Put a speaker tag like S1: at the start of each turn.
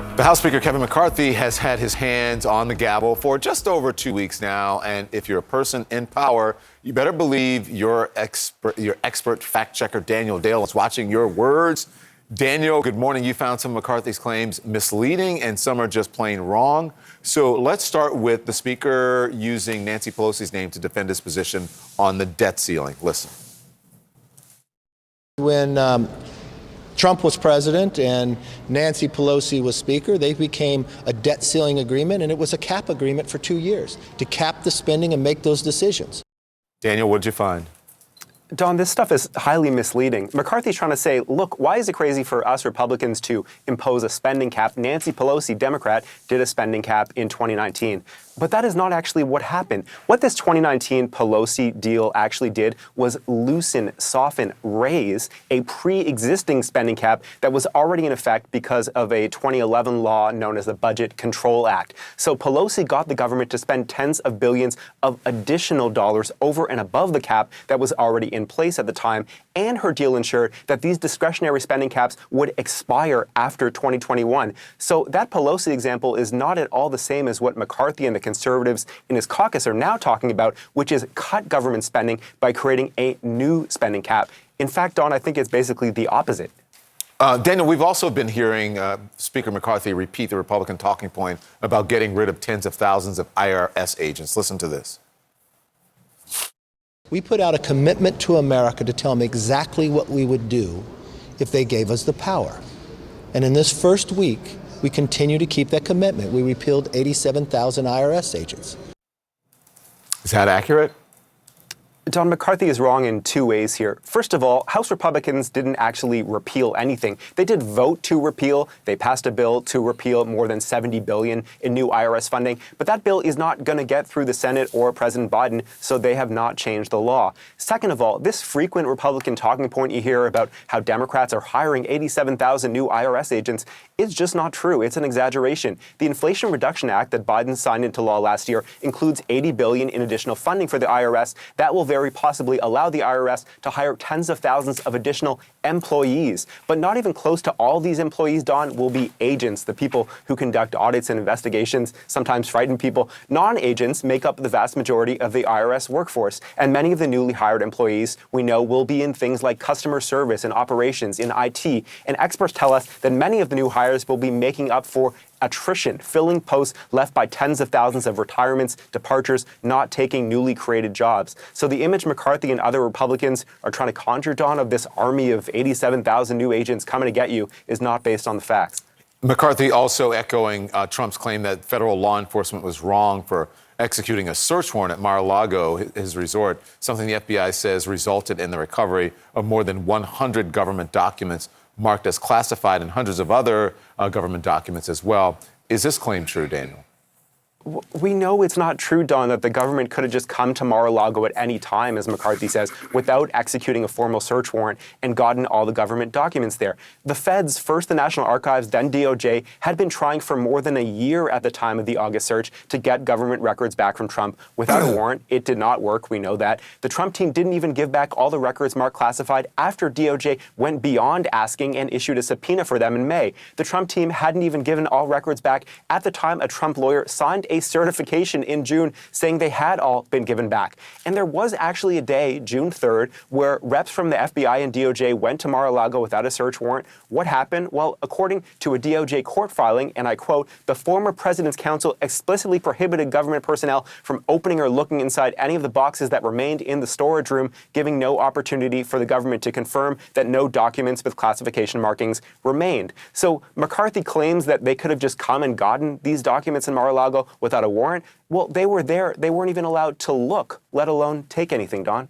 S1: The House Speaker Kevin McCarthy has had his hands on the gavel for just over 2 weeks now, and if you're a person in power, you better believe your expert fact checker Daniel Dale is watching your words. Daniel, good morning. You found some of McCarthy's claims misleading, and some are just plain wrong. So let's start with the Speaker using Nancy Pelosi's name to defend his position on the debt ceiling. Listen.
S2: When Trump was president and Nancy Pelosi was Speaker, they became a debt ceiling agreement, and it was a cap agreement for 2 years to cap the spending and make those decisions.
S1: Daniel, what did you find?
S3: Don, this stuff is highly misleading. McCarthy's trying to say, look, why is it crazy for us Republicans to impose a spending cap? Nancy Pelosi, Democrat, did a spending cap in 2019. But that is not actually what happened. What this 2019 Pelosi deal actually did was loosen, soften, raise a pre-existing spending cap that was already in effect because of a 2011 law known as the Budget Control Act. So Pelosi got the government to spend tens of billions of additional dollars over and above the cap that was already in place at the time, and her deal ensured that these discretionary spending caps would expire after 2021. So that Pelosi example is not at all the same as what McCarthy and the conservatives in his caucus are now talking about, which is cut government spending by creating a new spending cap. In fact, Don, I think it's basically the opposite.
S1: Daniel, we've also been hearing Speaker McCarthy repeat the Republican talking point about getting rid of tens of thousands of IRS agents. Listen to this.
S2: We put out a commitment to America to tell them exactly what we would do if they gave us the power. And in this first week, we continue to keep that commitment. We repealed 87,000 IRS agents.
S1: Is that accurate?
S3: Don, McCarthy is wrong in two ways here. First of all, House Republicans didn't actually repeal anything. They did vote to repeal. They passed a bill to repeal more than $70 billion in new IRS funding. But that bill is not going to get through the Senate or President Biden, so they have not changed the law. Second of all, this frequent Republican talking point you hear about how Democrats are hiring 87,000 new IRS agents is just not true. It's an exaggeration. The Inflation Reduction Act that Biden signed into law last year includes $80 billion in additional funding for the IRS. That will very possibly allow the IRS to hire tens of thousands of additional employees. But not even close to all these employees, Don, will be agents, the people who conduct audits and investigations, sometimes frighten people. Non-agents make up the vast majority of the IRS workforce, and many of the newly hired employees we know will be in things like customer service and operations, in IT. And experts tell us that many of the new hires will be making up for attrition, filling posts left by tens of thousands of retirements, departures, not taking newly created jobs. So the image McCarthy and other Republicans are trying to conjure, Don, of this army of 87,000 new agents coming to get you is not based on the facts.
S1: McCarthy also echoing Trump's claim that federal law enforcement was wrong for executing a search warrant at Mar-a-Lago, his resort, something the FBI says resulted in the recovery of more than 100 government documents marked as classified and hundreds of other government documents as well. Is this claim true, Daniel?
S3: We know it's not true, Don, that the government could have just come to Mar-a-Lago at any time, as McCarthy says, without executing a formal search warrant and gotten all the government documents there. The feds, first the National Archives, then DOJ, had been trying for more than a year at the time of the August search to get government records back from Trump without a warrant. It did not work. We know that. The Trump team didn't even give back all the records marked classified after DOJ went beyond asking and issued a subpoena for them in May. The Trump team hadn't even given all records back at the time a Trump lawyer signed a certification in June saying they had all been given back. And there was actually a day, June 3rd, where reps from the FBI and DOJ went to Mar-a-Lago without a search warrant. What happened? Well, according to a DOJ court filing, and I quote, the former president's counsel explicitly prohibited government personnel from opening or looking inside any of the boxes that remained in the storage room, giving no opportunity for the government to confirm that no documents with classification markings remained. So McCarthy claims that they could have just come and gotten these documents in Mar-a-Lago without a warrant. Well, they were there. They weren't even allowed to look, let alone take anything, Don.